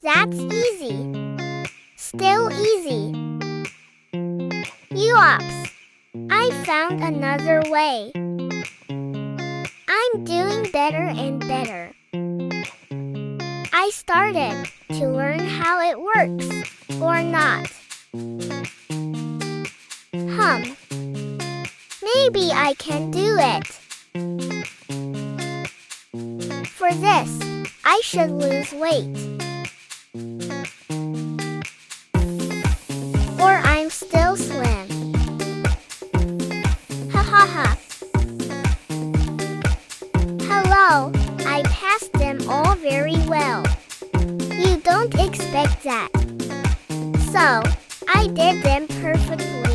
That's easy. Still easy. Yups! I found another way. I'm doing better and better. I started to learn how it works, or not. Maybe I can do it. For this, I should lose weight. Or I'm still slim. Ha ha ha. Hello, I passed them all very well. You don't expect that. So, I did them perfectly.